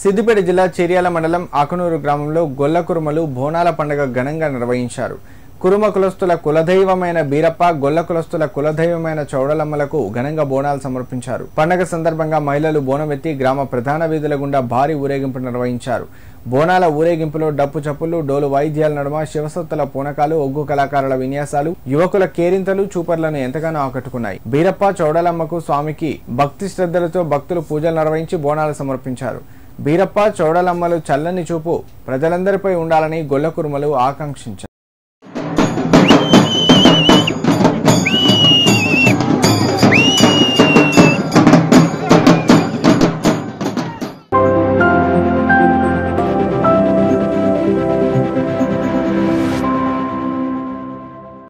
సిద్దిపేట జిల్లా చేర్యాల మండలం ఆకునూరు గ్రామంలో గొల్ల కురుమలు బోనాల పండుగ ఘనంగా నిర్వహించారు. కురుమ కులస్తుల కులదైవమైన బీరప్ప, గొల్ల కులస్తుల కులదైవమైన చౌడలమ్మలకు ఘనంగా బోనాలు సమర్పించారు. పండుగ సందర్భంగా మహిళలు బోనమెత్తి గ్రామ ప్రధాన వీధుల గుండా భారీ ఊరేగింపు నిర్వహించారు. బోనాల ఊరేగింపులో డప్పు చప్పులు, డోలు వాయిద్యాల నడుమ శివసత్తుల పూనకాలు, ఒగ్గు కళాకారుల విన్యాసాలు, యువకుల కేరింతలు చూపర్లను ఎంతగానో ఆకట్టుకున్నాయి. బీరప్ప, చౌడలమ్మకు స్వామికి భక్తి శ్రద్ధలతో భక్తులు పూజలు నిర్వహించి బోనాలు సమర్పించారు. బీరప్ప, చౌడలమ్మలు చల్లని చూపు ప్రజలందరిపై ఉండాలని గొల్ల కురుమలు ఆకాంక్షించారు.